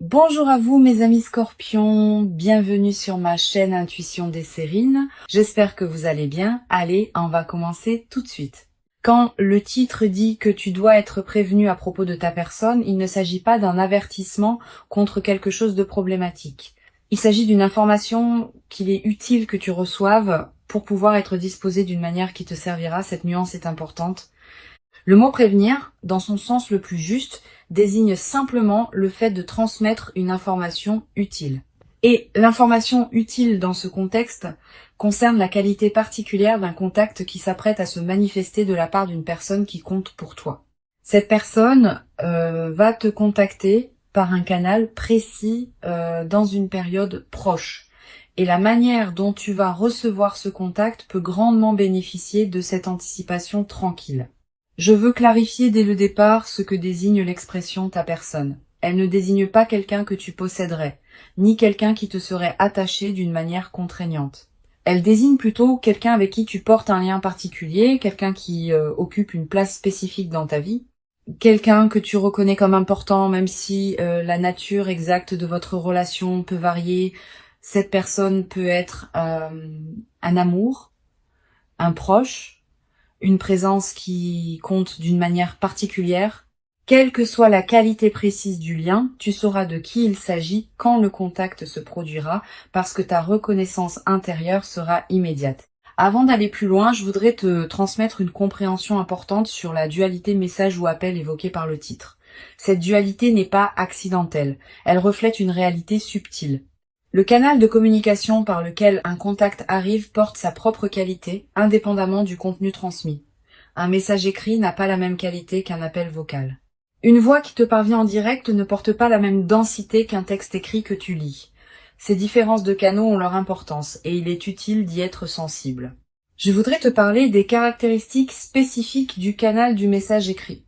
Bonjour à vous mes amis scorpions, bienvenue sur ma chaîne Intuition des Sérines. J'espère que vous allez bien. Allez, on va commencer tout de suite. Quand le titre dit que tu dois être prévenu à propos de ta personne, il ne s'agit pas d'un avertissement contre quelque chose de problématique. Il s'agit d'une information qu'il est utile que tu reçoives pour pouvoir être disposé d'une manière qui te servira. Cette nuance est importante. Le mot prévenir, dans son sens le plus juste, désigne simplement le fait de transmettre une information utile. Et l'information utile dans ce contexte concerne la qualité particulière d'un contact qui s'apprête à se manifester de la part d'une personne qui compte pour toi. Cette personne va te contacter par un canal précis dans une période proche. Et la manière dont tu vas recevoir ce contact peut grandement bénéficier de cette anticipation tranquille. Je veux clarifier dès le départ ce que désigne l'expression ta personne. Elle ne désigne pas quelqu'un que tu posséderais, ni quelqu'un qui te serait attaché d'une manière contraignante. Elle désigne plutôt quelqu'un avec qui tu portes un lien particulier, quelqu'un qui occupe une place spécifique dans ta vie, quelqu'un que tu reconnais comme important, même si la nature exacte de votre relation peut varier. Cette personne peut être un amour, un proche, une présence qui compte d'une manière particulière. Quelle que soit la qualité précise du lien, tu sauras de qui il s'agit quand le contact se produira, parce que ta reconnaissance intérieure sera immédiate. Avant d'aller plus loin, je voudrais te transmettre une compréhension importante sur la dualité message ou appel évoquée par le titre. Cette dualité n'est pas accidentelle, elle reflète une réalité subtile. Le canal de communication par lequel un contact arrive porte sa propre qualité, indépendamment du contenu transmis. Un message écrit n'a pas la même qualité qu'un appel vocal. Une voix qui te parvient en direct ne porte pas la même densité qu'un texte écrit que tu lis. Ces différences de canaux ont leur importance et il est utile d'y être sensible. Je voudrais te parler des caractéristiques spécifiques du canal du message écrit.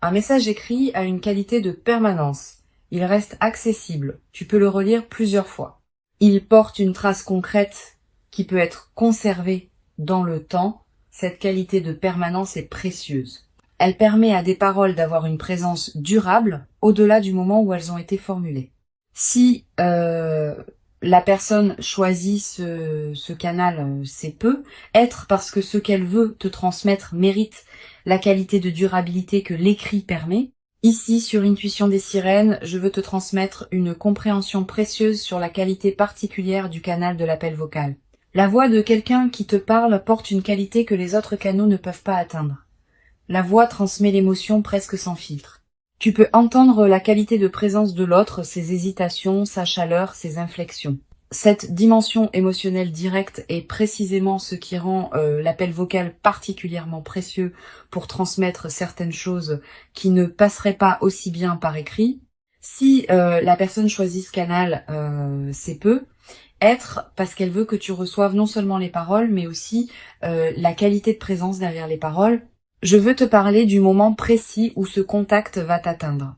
Un message écrit a une qualité de permanence. Il reste accessible, tu peux le relire plusieurs fois. Il porte une trace concrète qui peut être conservée dans le temps. Cette qualité de permanence est précieuse. Elle permet à des paroles d'avoir une présence durable au-delà du moment où elles ont été formulées. Si la personne choisit ce canal, c'est peu, être parce que ce qu'elle veut te transmettre mérite la qualité de durabilité que l'écrit permet. Ici, sur Intuition des Sirènes, je veux te transmettre une compréhension précieuse sur la qualité particulière du canal de l'appel vocal. La voix de quelqu'un qui te parle porte une qualité que les autres canaux ne peuvent pas atteindre. La voix transmet l'émotion presque sans filtre. Tu peux entendre la qualité de présence de l'autre, ses hésitations, sa chaleur, ses inflexions. Cette dimension émotionnelle directe est précisément ce qui rend l'appel vocal particulièrement précieux pour transmettre certaines choses qui ne passeraient pas aussi bien par écrit. Si la personne choisit ce canal, c'est peu. Être parce qu'elle veut que tu reçoives non seulement les paroles, mais aussi la qualité de présence derrière les paroles. Je veux te parler du moment précis où ce contact va t'atteindre.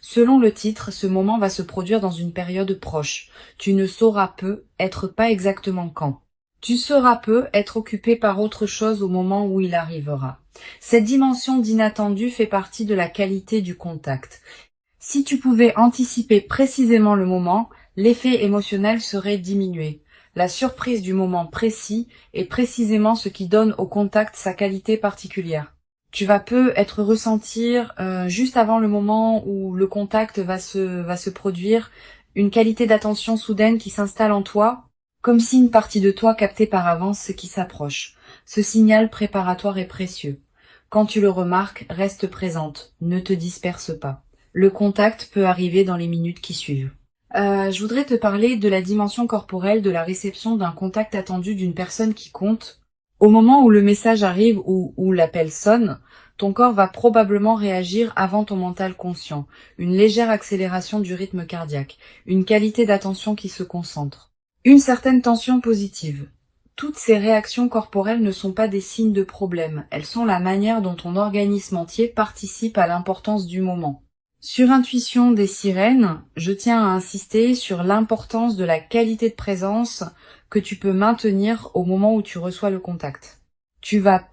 Selon le titre, ce moment va se produire dans une période proche. Tu ne sauras peu, être pas exactement quand. Tu sauras peu, être occupé par autre chose au moment où il arrivera. Cette dimension d'inattendu fait partie de la qualité du contact. Si tu pouvais anticiper précisément le moment, l'effet émotionnel serait diminué. La surprise du moment précis est précisément ce qui donne au contact sa qualité particulière. Tu vas peu être ressentir juste avant le moment où le contact va se produire, une qualité d'attention soudaine qui s'installe en toi, comme si une partie de toi captait par avance ce qui s'approche. Ce signal préparatoire est précieux. Quand tu le remarques, reste présente, ne te disperse pas. Le contact peut arriver dans les minutes qui suivent. Je voudrais te parler de la dimension corporelle de la réception d'un contact attendu d'une personne qui compte. Au moment où le message arrive ou où l'appel sonne, ton corps va probablement réagir avant ton mental conscient. Une légère accélération du rythme cardiaque, une qualité d'attention qui se concentre, une certaine tension positive. Toutes ces réactions corporelles ne sont pas des signes de problème, elles sont la manière dont ton organisme entier participe à l'importance du moment. Sur Intuition des Sirènes, je tiens à insister sur l'importance de la qualité de présence que tu peux maintenir au moment où tu reçois le contact. Tu vas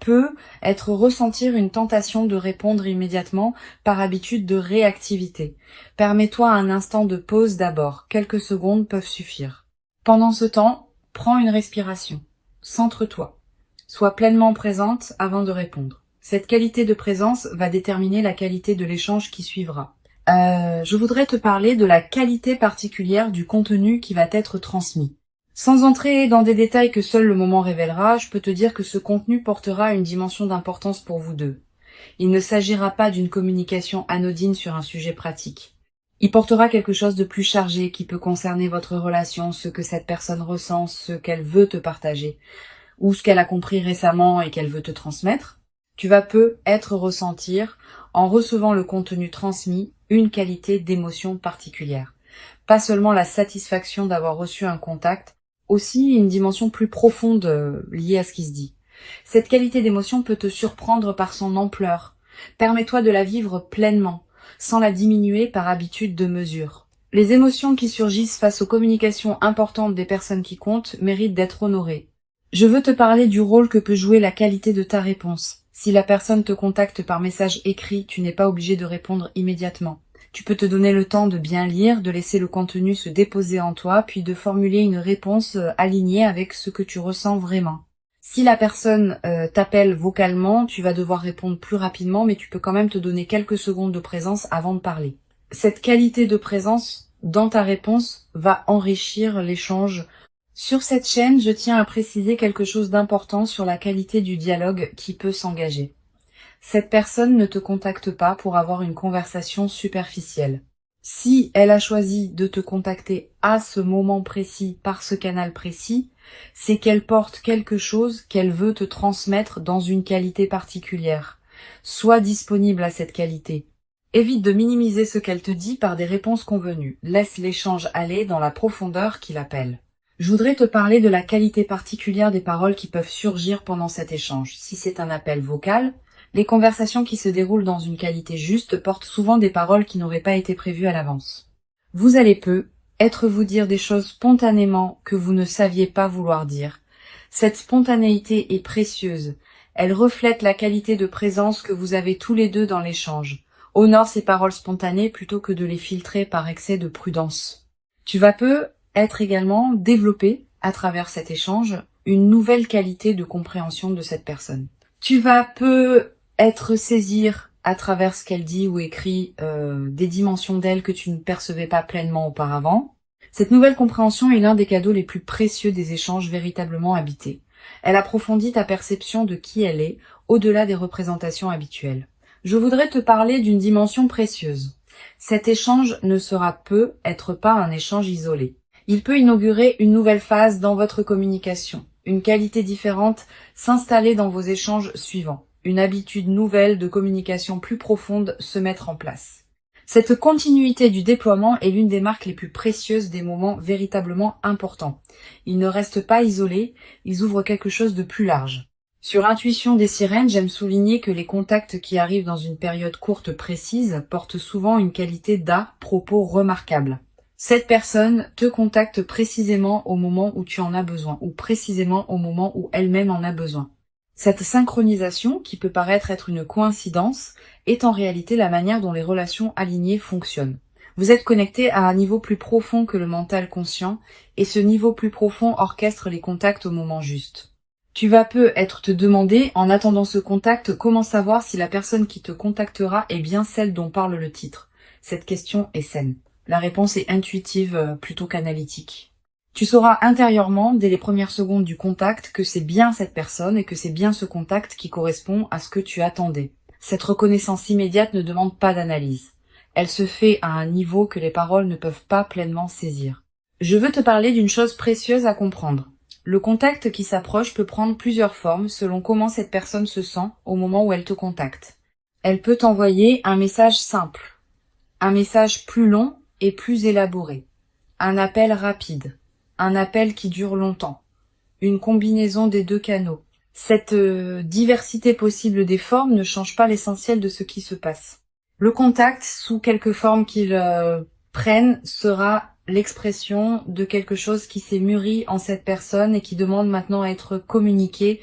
ressentir une tentation de répondre immédiatement par habitude de réactivité. Permets-toi un instant de pause d'abord. Quelques secondes peuvent suffire. Pendant ce temps, prends une respiration. Centre-toi. Sois pleinement présente avant de répondre. Cette qualité de présence va déterminer la qualité de l'échange qui suivra. Je voudrais te parler de la qualité particulière du contenu qui va être transmis. Sans entrer dans des détails que seul le moment révélera, je peux te dire que ce contenu portera une dimension d'importance pour vous deux. Il ne s'agira pas d'une communication anodine sur un sujet pratique. Il portera quelque chose de plus chargé qui peut concerner votre relation, ce que cette personne ressent, ce qu'elle veut te partager, ou ce qu'elle a compris récemment et qu'elle veut te transmettre. Tu vas ressentir, en recevant le contenu transmis, une qualité d'émotion particulière. Pas seulement la satisfaction d'avoir reçu un contact, aussi une dimension plus profonde liée à ce qui se dit. Cette qualité d'émotion peut te surprendre par son ampleur. Permets-toi de la vivre pleinement, sans la diminuer par habitude de mesure. Les émotions qui surgissent face aux communications importantes des personnes qui comptent méritent d'être honorées. Je veux te parler du rôle que peut jouer la qualité de ta réponse. Si la personne te contacte par message écrit, tu n'es pas obligé de répondre immédiatement. Tu peux te donner le temps de bien lire, de laisser le contenu se déposer en toi, puis de formuler une réponse alignée avec ce que tu ressens vraiment. Si la personne t'appelle vocalement, tu vas devoir répondre plus rapidement, mais tu peux quand même te donner quelques secondes de présence avant de parler. Cette qualité de présence dans ta réponse va enrichir l'échange. Sur cette chaîne, je tiens à préciser quelque chose d'important sur la qualité du dialogue qui peut s'engager. Cette personne ne te contacte pas pour avoir une conversation superficielle. Si elle a choisi de te contacter à ce moment précis, par ce canal précis, c'est qu'elle porte quelque chose qu'elle veut te transmettre dans une qualité particulière. Sois disponible à cette qualité. Évite de minimiser ce qu'elle te dit par des réponses convenues. Laisse l'échange aller dans la profondeur qu'il appelle. Je voudrais te parler de la qualité particulière des paroles qui peuvent surgir pendant cet échange. Si c'est un appel vocal, les conversations qui se déroulent dans une qualité juste portent souvent des paroles qui n'auraient pas été prévues à l'avance. Vous allez vous dire des choses spontanément que vous ne saviez pas vouloir dire. Cette spontanéité est précieuse. Elle reflète la qualité de présence que vous avez tous les deux dans l'échange. Honore ces paroles spontanées plutôt que de les filtrer par excès de prudence. Tu vas être également développé à travers cet échange une nouvelle qualité de compréhension de cette personne. Tu vas saisir à travers ce qu'elle dit ou écrit des dimensions d'elle que tu ne percevais pas pleinement auparavant. Cette nouvelle compréhension est l'un des cadeaux les plus précieux des échanges véritablement habités. Elle approfondit ta perception de qui elle est, au-delà des représentations habituelles. Je voudrais te parler d'une dimension précieuse. Cet échange ne sera pas un échange isolé. Il peut inaugurer une nouvelle phase dans votre communication, une qualité différente s'installer dans vos échanges suivants, une habitude nouvelle de communication plus profonde se mettre en place. Cette continuité du déploiement est l'une des marques les plus précieuses des moments véritablement importants. Ils ne restent pas isolés, ils ouvrent quelque chose de plus large. Sur Intuition des sirènes, j'aime souligner que les contacts qui arrivent dans une période courte précise portent souvent une qualité d'à-propos remarquable. Cette personne te contacte précisément au moment où tu en as besoin, ou précisément au moment où elle-même en a besoin. Cette synchronisation, qui peut paraître être une coïncidence, est en réalité la manière dont les relations alignées fonctionnent. Vous êtes connecté à un niveau plus profond que le mental conscient, et ce niveau plus profond orchestre les contacts au moment juste. Tu vas te demander, en attendant ce contact, comment savoir si la personne qui te contactera est bien celle dont parle le titre. Cette question est saine. La réponse est intuitive plutôt qu'analytique. Tu sauras intérieurement, dès les premières secondes du contact, que c'est bien cette personne et que c'est bien ce contact qui correspond à ce que tu attendais. Cette reconnaissance immédiate ne demande pas d'analyse. Elle se fait à un niveau que les paroles ne peuvent pas pleinement saisir. Je veux te parler d'une chose précieuse à comprendre. Le contact qui s'approche peut prendre plusieurs formes selon comment cette personne se sent au moment où elle te contacte. Elle peut t'envoyer un message simple, un message plus long et plus élaboré, un appel rapide, un appel qui dure longtemps, une combinaison des deux canaux. Cette diversité possible des formes ne change pas l'essentiel de ce qui se passe. Le contact, sous quelque forme qu'il prenne, sera l'expression de quelque chose qui s'est mûri en cette personne et qui demande maintenant à être communiqué.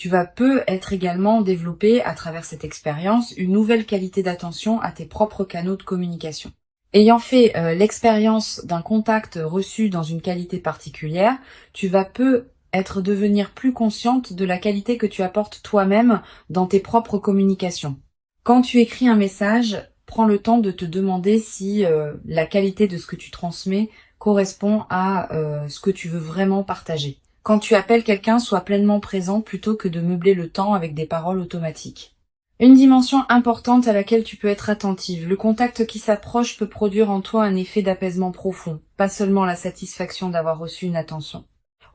Tu vas peut-être également développer à travers cette expérience une nouvelle qualité d'attention à tes propres canaux de communication. Ayant fait l'expérience d'un contact reçu dans une qualité particulière, tu vas peut-être devenir plus consciente de la qualité que tu apportes toi-même dans tes propres communications. Quand tu écris un message, prends le temps de te demander si la qualité de ce que tu transmets correspond à ce que tu veux vraiment partager. Quand tu appelles quelqu'un, sois pleinement présent plutôt que de meubler le temps avec des paroles automatiques. Une dimension importante à laquelle tu peux être attentive. Le contact qui s'approche peut produire en toi un effet d'apaisement profond, pas seulement la satisfaction d'avoir reçu une attention.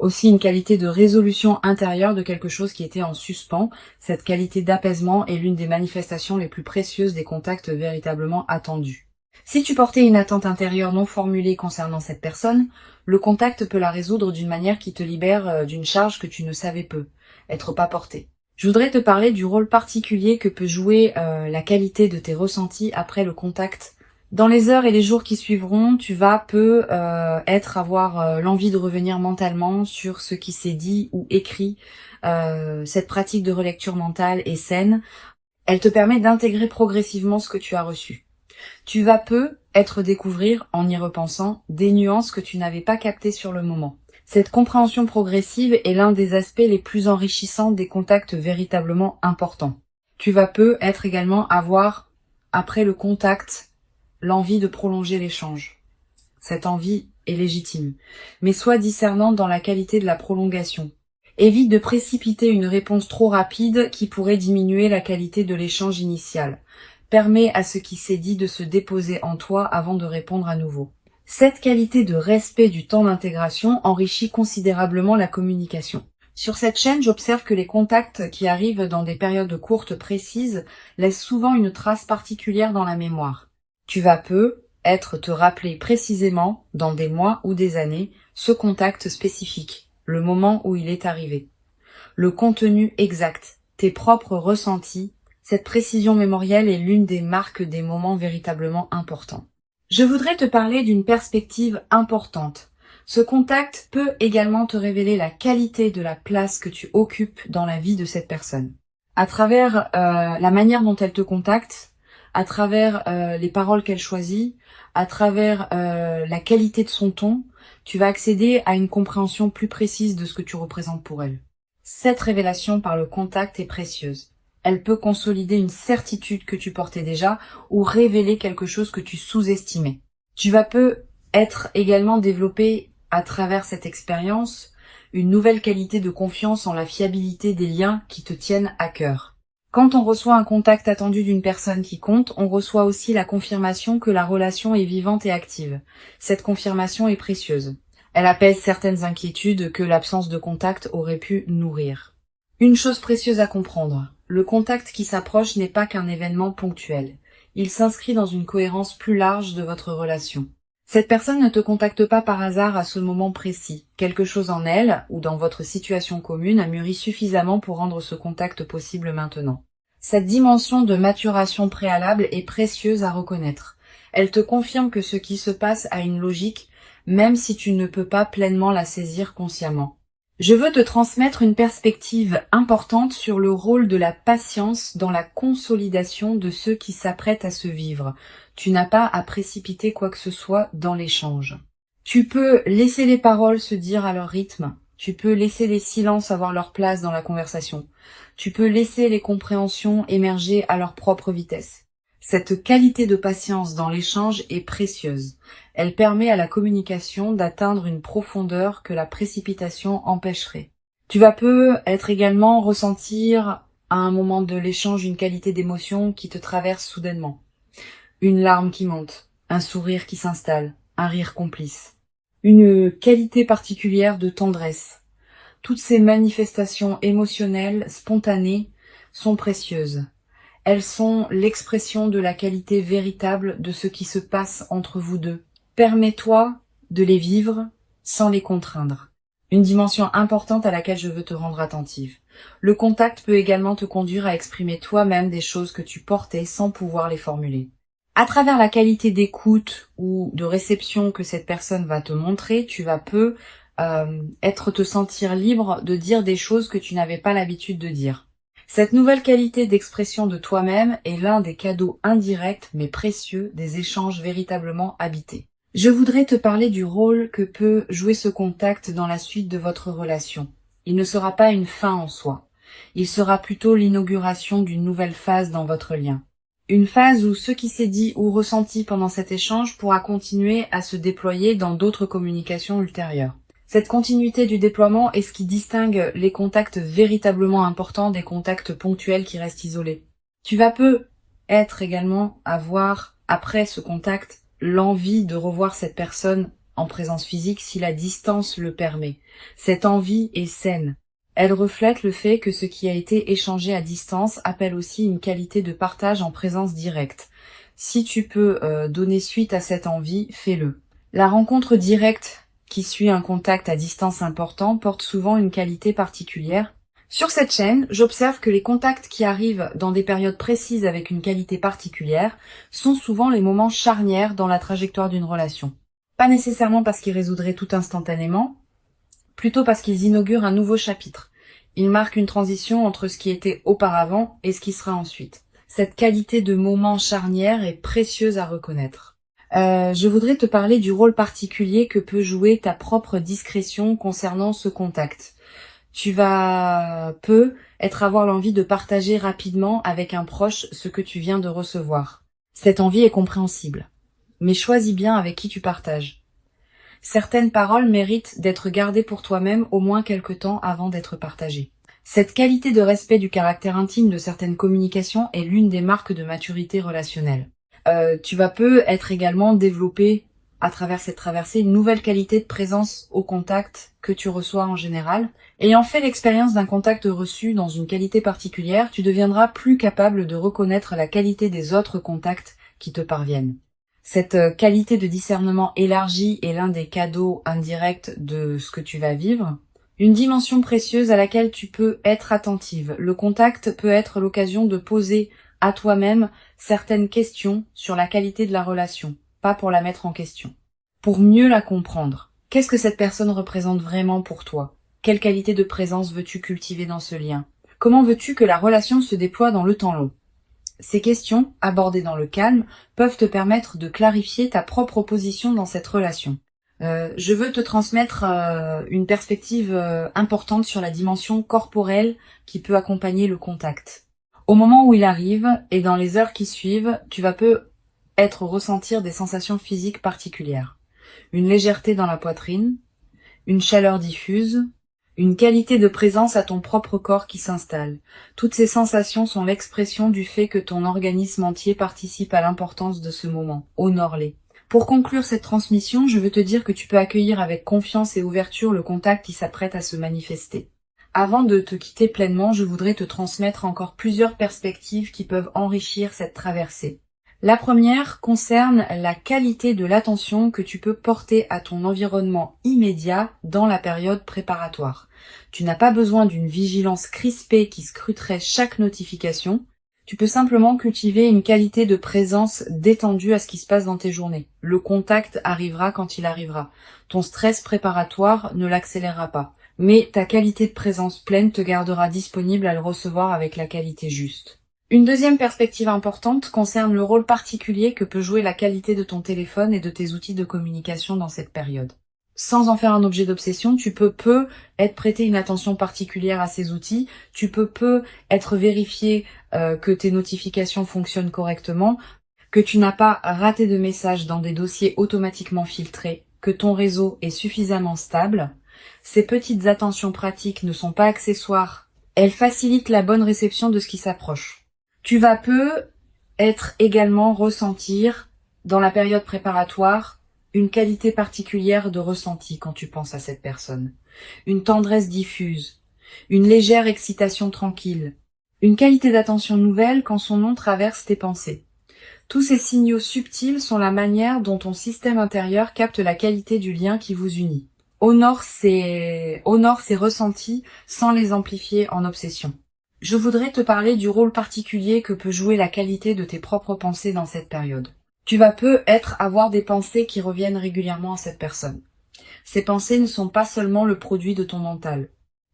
Aussi une qualité de résolution intérieure de quelque chose qui était en suspens. Cette qualité d'apaisement est l'une des manifestations les plus précieuses des contacts véritablement attendus. Si tu portais une attente intérieure non formulée concernant cette personne, le contact peut la résoudre d'une manière qui te libère d'une charge que tu ne savais être pas portée. Je voudrais te parler du rôle particulier que peut jouer la qualité de tes ressentis après le contact. Dans les heures et les jours qui suivront, tu vas avoir l'envie de revenir mentalement sur ce qui s'est dit ou écrit. Cette pratique de relecture mentale est saine. Elle te permet d'intégrer progressivement ce que tu as reçu. Tu vas peut-être découvrir, en y repensant, des nuances que tu n'avais pas captées sur le moment. Cette compréhension progressive est l'un des aspects les plus enrichissants des contacts véritablement importants. Tu vas peut-être également avoir, après le contact, l'envie de prolonger l'échange. Cette envie est légitime, mais sois discernant dans la qualité de la prolongation. Évite de précipiter une réponse trop rapide qui pourrait diminuer la qualité de l'échange initial. Permets à ce qui s'est dit de se déposer en toi avant de répondre à nouveau. Cette qualité de respect du temps d'intégration enrichit considérablement la communication. Sur cette chaîne, j'observe que les contacts qui arrivent dans des périodes courtes précises laissent souvent une trace particulière dans la mémoire. Tu vas peut-être te rappeler précisément, dans des mois ou des années, ce contact spécifique, le moment où il est arrivé. Le contenu exact, tes propres ressentis. Cette précision mémorielle est l'une des marques des moments véritablement importants. Je voudrais te parler d'une perspective importante. Ce contact peut également te révéler la qualité de la place que tu occupes dans la vie de cette personne. À travers la manière dont elle te contacte, à travers les paroles qu'elle choisit, à travers la qualité de son ton, tu vas accéder à une compréhension plus précise de ce que tu représentes pour elle. Cette révélation par le contact est précieuse. Elle peut consolider une certitude que tu portais déjà ou révéler quelque chose que tu sous-estimais. Tu vas peut-être également développer à travers cette expérience une nouvelle qualité de confiance en la fiabilité des liens qui te tiennent à cœur. Quand on reçoit un contact attendu d'une personne qui compte, on reçoit aussi la confirmation que la relation est vivante et active. Cette confirmation est précieuse. Elle apaise certaines inquiétudes que l'absence de contact aurait pu nourrir. Une chose précieuse à comprendre. Le contact qui s'approche n'est pas qu'un événement ponctuel. Il s'inscrit dans une cohérence plus large de votre relation. Cette personne ne te contacte pas par hasard à ce moment précis. Quelque chose en elle, ou dans votre situation commune, a mûri suffisamment pour rendre ce contact possible maintenant. Cette dimension de maturation préalable est précieuse à reconnaître. Elle te confirme que ce qui se passe a une logique, même si tu ne peux pas pleinement la saisir consciemment. Je veux te transmettre une perspective importante sur le rôle de la patience dans la consolidation de ceux qui s'apprêtent à se vivre. Tu n'as pas à précipiter quoi que ce soit dans l'échange. Tu peux laisser les paroles se dire à leur rythme. Tu peux laisser les silences avoir leur place dans la conversation. Tu peux laisser les compréhensions émerger à leur propre vitesse. Cette qualité de patience dans l'échange est précieuse. Elle permet à la communication d'atteindre une profondeur que la précipitation empêcherait. Tu vas peut-être également ressentir à un moment de l'échange une qualité d'émotion qui te traverse soudainement. Une larme qui monte, un sourire qui s'installe, un rire complice. Une qualité particulière de tendresse. Toutes ces manifestations émotionnelles, spontanées, sont précieuses. Elles sont l'expression de la qualité véritable de ce qui se passe entre vous deux. Permets-toi de les vivre sans les contraindre. Une dimension importante à laquelle je veux te rendre attentive. Le contact peut également te conduire à exprimer toi-même des choses que tu portais sans pouvoir les formuler. À travers la qualité d'écoute ou de réception que cette personne va te montrer, tu vas être te sentir libre de dire des choses que tu n'avais pas l'habitude de dire. Cette nouvelle qualité d'expression de toi-même est l'un des cadeaux indirects mais précieux des échanges véritablement habités. Je voudrais te parler du rôle que peut jouer ce contact dans la suite de votre relation. Il ne sera pas une fin en soi. Il sera plutôt l'inauguration d'une nouvelle phase dans votre lien. Une phase où ce qui s'est dit ou ressenti pendant cet échange pourra continuer à se déployer dans d'autres communications ultérieures. Cette continuité du déploiement est ce qui distingue les contacts véritablement importants des contacts ponctuels qui restent isolés. Tu vas peut-être également avoir, après ce contact, l'envie de revoir cette personne en présence physique si la distance le permet. Cette envie est saine. Elle reflète le fait que ce qui a été échangé à distance appelle aussi une qualité de partage en présence directe. Si tu peux donner suite à cette envie, fais-le. La rencontre directe qui suit un contact à distance important porte souvent une qualité particulière. Sur cette chaîne, j'observe que les contacts qui arrivent dans des périodes précises avec une qualité particulière sont souvent les moments charnières dans la trajectoire d'une relation. Pas nécessairement parce qu'ils résoudraient tout instantanément, plutôt parce qu'ils inaugurent un nouveau chapitre. Ils marquent une transition entre ce qui était auparavant et ce qui sera ensuite. Cette qualité de moment charnière est précieuse à reconnaître. Je voudrais te parler du rôle particulier que peut jouer ta propre discrétion concernant ce contact. Tu vas avoir l'envie de partager rapidement avec un proche ce que tu viens de recevoir. Cette envie est compréhensible. Mais choisis bien avec qui tu partages. Certaines paroles méritent d'être gardées pour toi-même au moins quelque temps avant d'être partagées. Cette qualité de respect du caractère intime de certaines communications est l'une des marques de maturité relationnelle. Tu vas être également développer à travers cette traversée une nouvelle qualité de présence au contact que tu reçois en général. Ayant fait l'expérience d'un contact reçu dans une qualité particulière, tu deviendras plus capable de reconnaître la qualité des autres contacts qui te parviennent. Cette qualité de discernement élargi est l'un des cadeaux indirects de ce que tu vas vivre. Une dimension précieuse à laquelle tu peux être attentive. Le contact peut être l'occasion de poser à toi-même certaines questions sur la qualité de la relation, pas pour la mettre en question. Pour mieux la comprendre, qu'est-ce que cette personne représente vraiment pour toi? Quelle qualité de présence veux-tu cultiver dans ce lien? Comment veux-tu que la relation se déploie dans le temps long? Ces questions, abordées dans le calme, peuvent te permettre de clarifier ta propre position dans cette relation. Je veux te transmettre une perspective importante sur la dimension corporelle qui peut accompagner le contact. Au moment où il arrive et dans les heures qui suivent, tu vas peut-être ressentir des sensations physiques particulières. Une légèreté dans la poitrine, une chaleur diffuse, une qualité de présence à ton propre corps qui s'installe. Toutes ces sensations sont l'expression du fait que ton organisme entier participe à l'importance de ce moment. Honore-les. Pour conclure cette transmission, je veux te dire que tu peux accueillir avec confiance et ouverture le contact qui s'apprête à se manifester. Avant de te quitter pleinement, je voudrais te transmettre encore plusieurs perspectives qui peuvent enrichir cette traversée. La première concerne la qualité de l'attention que tu peux porter à ton environnement immédiat dans la période préparatoire. Tu n'as pas besoin d'une vigilance crispée qui scruterait chaque notification. Tu peux simplement cultiver une qualité de présence détendue à ce qui se passe dans tes journées. Le contact arrivera quand il arrivera. Ton stress préparatoire ne l'accélérera pas. Mais ta qualité de présence pleine te gardera disponible à le recevoir avec la qualité juste. Une deuxième perspective importante concerne le rôle particulier que peut jouer la qualité de ton téléphone et de tes outils de communication dans cette période. Sans en faire un objet d'obsession, tu peux être prêté une attention particulière à ces outils, tu peux être vérifié que tes notifications fonctionnent correctement, que tu n'as pas raté de messages dans des dossiers automatiquement filtrés, que ton réseau est suffisamment stable. Ces petites attentions pratiques ne sont pas accessoires, elles facilitent la bonne réception de ce qui s'approche. Tu vas être également ressentir, dans la période préparatoire, une qualité particulière de ressenti quand tu penses à cette personne. Une tendresse diffuse, une légère excitation tranquille, une qualité d'attention nouvelle quand son nom traverse tes pensées. Tous ces signaux subtils sont la manière dont ton système intérieur capte la qualité du lien qui vous unit. Honore ces ressentis sans les amplifier en obsession. Je voudrais te parler du rôle particulier que peut jouer la qualité de tes propres pensées dans cette période. Tu vas avoir des pensées qui reviennent régulièrement à cette personne. Ces pensées ne sont pas seulement le produit de ton mental.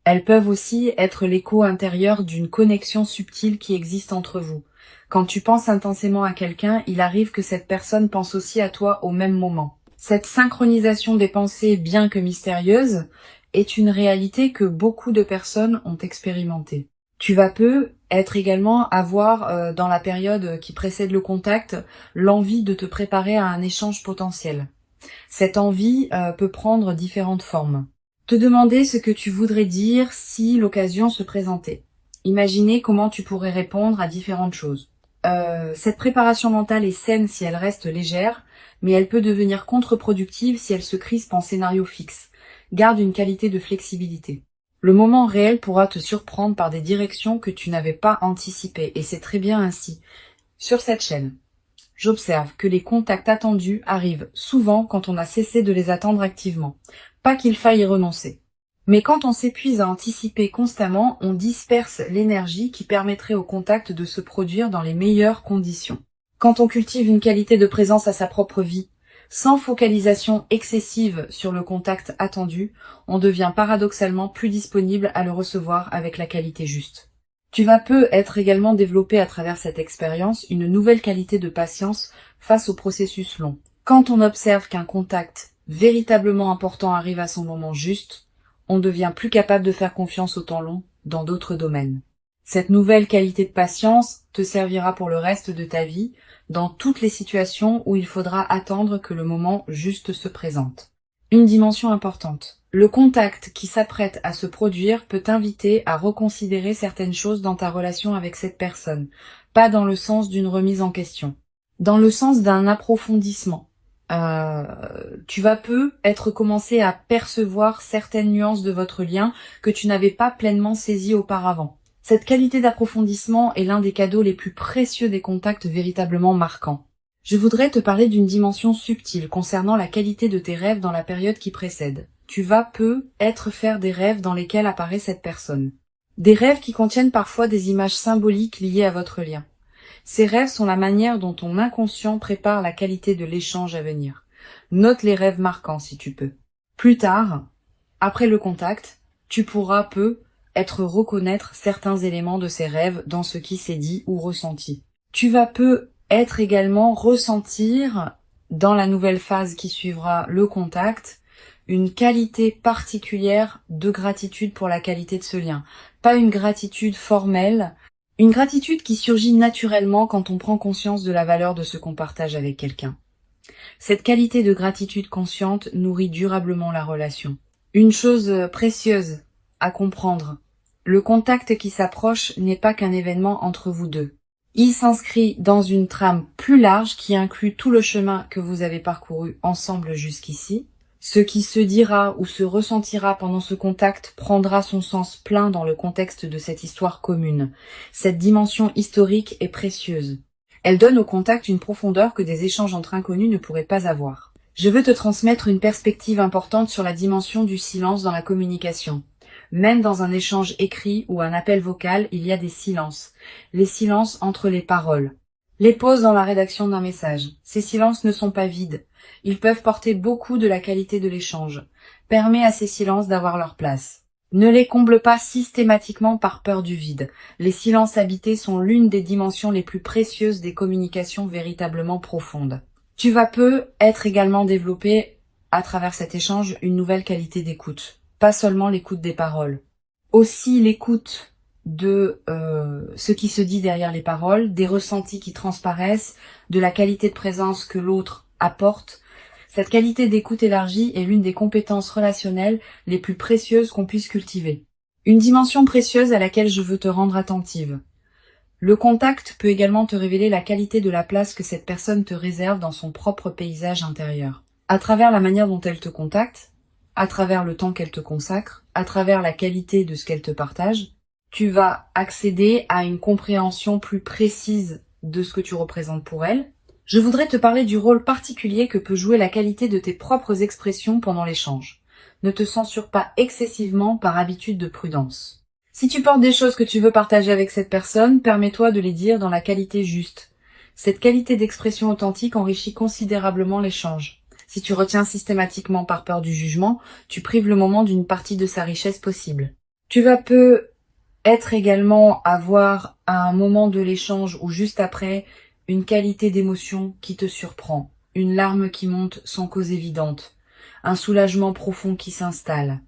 Elles peuvent aussi être l'écho intérieur d'une connexion subtile qui existe entre vous. Quand tu penses intensément à quelqu'un, il arrive que cette personne pense aussi à toi au même moment. Cette synchronisation des pensées, bien que mystérieuse, est une réalité que beaucoup de personnes ont expérimentée. Tu vas être également avoir, dans la période qui précède le contact, l'envie de te préparer à un échange potentiel. Cette envie peut prendre différentes formes. Te demander ce que tu voudrais dire si l'occasion se présentait. Imaginer comment tu pourrais répondre à différentes choses. Cette préparation mentale est saine si elle reste légère, mais elle peut devenir contre-productive si elle se crispe en scénario fixe. Garde une qualité de flexibilité. Le moment réel pourra te surprendre par des directions que tu n'avais pas anticipées, et c'est très bien ainsi. Sur cette chaîne, j'observe que les contacts attendus arrivent souvent quand on a cessé de les attendre activement. Pas qu'il faille y renoncer. Mais quand on s'épuise à anticiper constamment, on disperse l'énergie qui permettrait au contact de se produire dans les meilleures conditions. Quand on cultive une qualité de présence à sa propre vie, sans focalisation excessive sur le contact attendu, on devient paradoxalement plus disponible à le recevoir avec la qualité juste. Tu vas être également développé à travers cette expérience une nouvelle qualité de patience face au processus long. Quand on observe qu'un contact véritablement important arrive à son moment juste, on devient plus capable de faire confiance au temps long dans d'autres domaines. Cette nouvelle qualité de patience te servira pour le reste de ta vie dans toutes les situations où il faudra attendre que le moment juste se présente. Une dimension importante. Le contact qui s'apprête à se produire peut t'inviter à reconsidérer certaines choses dans ta relation avec cette personne, pas dans le sens d'une remise en question, dans le sens d'un approfondissement. Tu vas être commencé à percevoir certaines nuances de votre lien que tu n'avais pas pleinement saisies auparavant. Cette qualité d'approfondissement est l'un des cadeaux les plus précieux des contacts véritablement marquants. Je voudrais te parler d'une dimension subtile concernant la qualité de tes rêves dans la période qui précède. Tu vas faire des rêves dans lesquels apparaît cette personne. Des rêves qui contiennent parfois des images symboliques liées à votre lien. Ces rêves sont la manière dont ton inconscient prépare la qualité de l'échange à venir. Note les rêves marquants si tu peux. Plus tard, après le contact, tu pourras reconnaître certains éléments de ces rêves dans ce qui s'est dit ou ressenti. Tu vas être également ressentir, dans la nouvelle phase qui suivra le contact, une qualité particulière de gratitude pour la qualité de ce lien. Pas une gratitude formelle, une gratitude qui surgit naturellement quand on prend conscience de la valeur de ce qu'on partage avec quelqu'un. Cette qualité de gratitude consciente nourrit durablement la relation. Une chose précieuse à comprendre, le contact qui s'approche n'est pas qu'un événement entre vous deux. Il s'inscrit dans une trame plus large qui inclut tout le chemin que vous avez parcouru ensemble jusqu'ici. Ce qui se dira ou se ressentira pendant ce contact prendra son sens plein dans le contexte de cette histoire commune. Cette dimension historique est précieuse. Elle donne au contact une profondeur que des échanges entre inconnus ne pourraient pas avoir. Je veux te transmettre une perspective importante sur la dimension du silence dans la communication. Même dans un échange écrit ou un appel vocal, il y a des silences. Les silences entre les paroles. Les pauses dans la rédaction d'un message. Ces silences ne sont pas vides. Ils peuvent porter beaucoup de la qualité de l'échange. Permets à ces silences d'avoir leur place. Ne les comble pas systématiquement par peur du vide. Les silences habités sont l'une des dimensions les plus précieuses des communications véritablement profondes. Tu vas être également développé, à travers cet échange, une nouvelle qualité d'écoute. Pas seulement l'écoute des paroles. Aussi l'écoute de ce qui se dit derrière les paroles, des ressentis qui transparaissent, de la qualité de présence que l'autre apporte. Cette qualité d'écoute élargie est l'une des compétences relationnelles les plus précieuses qu'on puisse cultiver. Une dimension précieuse à laquelle je veux te rendre attentive. Le contact peut également te révéler la qualité de la place que cette personne te réserve dans son propre paysage intérieur. À travers la manière dont elle te contacte, à travers le temps qu'elle te consacre, à travers la qualité de ce qu'elle te partage, tu vas accéder à une compréhension plus précise de ce que tu représentes pour elle. Je voudrais te parler du rôle particulier que peut jouer la qualité de tes propres expressions pendant l'échange. Ne te censure pas excessivement par habitude de prudence. Si tu portes des choses que tu veux partager avec cette personne, permets-toi de les dire dans la qualité juste. Cette qualité d'expression authentique enrichit considérablement l'échange. Si tu retiens systématiquement par peur du jugement, tu prives le moment d'une partie de sa richesse possible. Tu vas peut-être également avoir à un moment de l'échange ou juste après une qualité d'émotion qui te surprend, une larme qui monte sans cause évidente, un soulagement profond qui s'installe,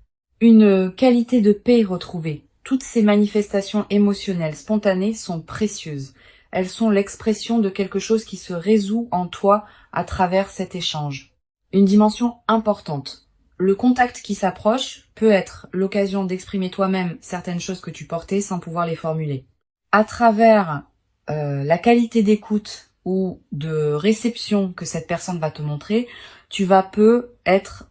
une qualité de paix retrouvée. Toutes ces manifestations émotionnelles spontanées sont précieuses. Elles sont l'expression de quelque chose qui se résout en toi à travers cet échange. Une dimension importante. Le contact qui s'approche peut être l'occasion d'exprimer toi-même certaines choses que tu portais sans pouvoir les formuler. À travers la qualité d'écoute ou de réception que cette personne va te montrer, tu vas peut-être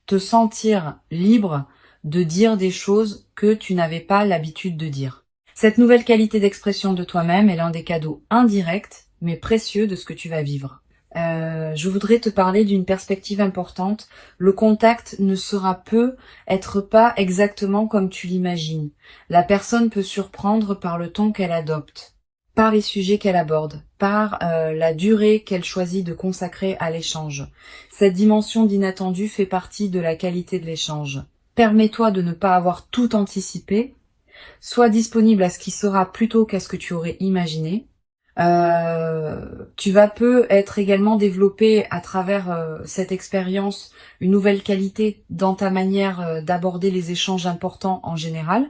te sentir libre de dire des choses que tu n'avais pas l'habitude de dire. Cette nouvelle qualité d'expression de toi-même est l'un des cadeaux indirects mais précieux de ce que tu vas vivre. Je voudrais te parler d'une perspective importante. Le contact ne sera peut-être pas exactement comme tu l'imagines. La personne peut surprendre par le ton qu'elle adopte, par les sujets qu'elle aborde, par la durée qu'elle choisit de consacrer à l'échange. Cette dimension d'inattendu fait partie de la qualité de l'échange. Permets-toi de ne pas avoir tout anticipé. Sois disponible à ce qui sera plutôt qu'à ce que tu aurais imaginé. Tu vas peut-être également développer à travers cette expérience une nouvelle qualité dans ta manière d'aborder les échanges importants en général.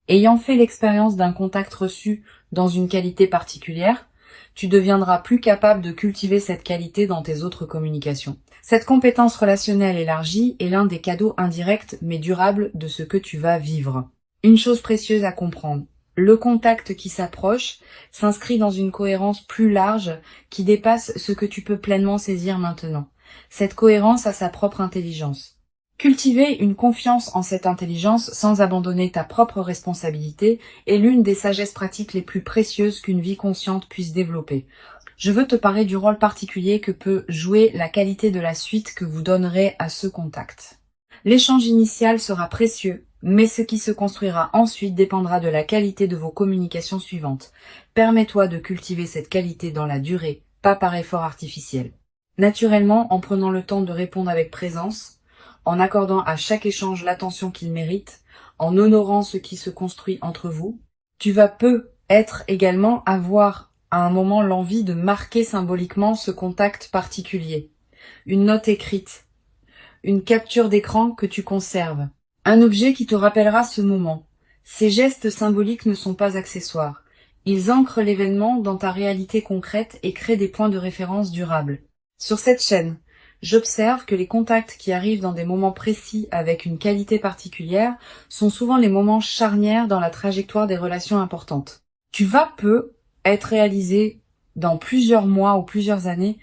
Ayant fait l'expérience d'un contact reçu dans une qualité particulière, tu deviendras plus capable de cultiver cette qualité dans tes autres communications. Cette compétence relationnelle élargie est l'un des cadeaux indirects mais durables de ce que tu vas vivre. Une chose précieuse à comprendre. Le contact qui s'approche s'inscrit dans une cohérence plus large qui dépasse ce que tu peux pleinement saisir maintenant. Cette cohérence a sa propre intelligence. Cultiver une confiance en cette intelligence sans abandonner ta propre responsabilité est l'une des sagesses pratiques les plus précieuses qu'une vie consciente puisse développer. Je veux te parler du rôle particulier que peut jouer la qualité de la suite que vous donnerez à ce contact. L'échange initial sera précieux, mais ce qui se construira ensuite dépendra de la qualité de vos communications suivantes. Permets-toi de cultiver cette qualité dans la durée, pas par effort artificiel. Naturellement, en prenant le temps de répondre avec présence, en accordant à chaque échange l'attention qu'il mérite, en honorant ce qui se construit entre vous, tu vas peut-être également avoir à un moment l'envie de marquer symboliquement ce contact particulier. Une note écrite, une capture d'écran que tu conserves, un objet qui te rappellera ce moment. Ces gestes symboliques ne sont pas accessoires. Ils ancrent l'événement dans ta réalité concrète et créent des points de référence durables. Sur cette chaîne, j'observe que les contacts qui arrivent dans des moments précis avec une qualité particulière sont souvent les moments charnières dans la trajectoire des relations importantes. Tu vas être réalisé dans plusieurs mois ou plusieurs années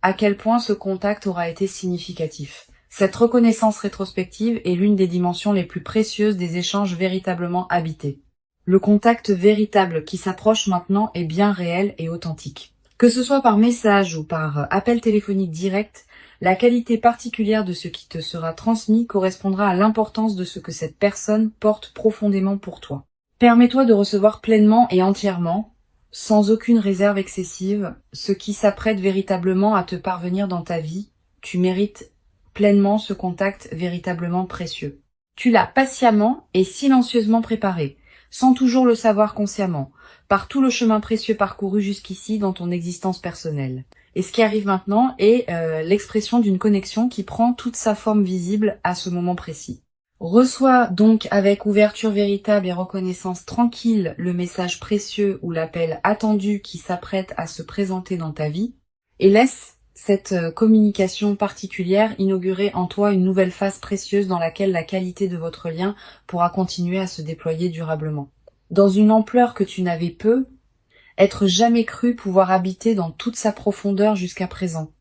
à quel point ce contact aura été significatif. Cette reconnaissance rétrospective est l'une des dimensions les plus précieuses des échanges véritablement habités. Le contact véritable qui s'approche maintenant est bien réel et authentique. Que ce soit par message ou par appel téléphonique direct, la qualité particulière de ce qui te sera transmis correspondra à l'importance de ce que cette personne porte profondément pour toi. Permets-toi de recevoir pleinement et entièrement, sans aucune réserve excessive, ce qui s'apprête véritablement à te parvenir dans ta vie. Tu mérites pleinement ce contact véritablement précieux. Tu l'as patiemment et silencieusement préparé, sans toujours le savoir consciemment, par tout le chemin précieux parcouru jusqu'ici dans ton existence personnelle. Et ce qui arrive maintenant est l'expression d'une connexion qui prend toute sa forme visible à ce moment précis. Reçois donc avec ouverture véritable et reconnaissance tranquille le message précieux ou l'appel attendu qui s'apprête à se présenter dans ta vie et laisse cette communication particulière inaugurer en toi une nouvelle phase précieuse dans laquelle la qualité de votre lien pourra continuer à se déployer durablement. Dans une ampleur que tu n'avais être jamais cru pouvoir habiter dans toute sa profondeur jusqu'à présent.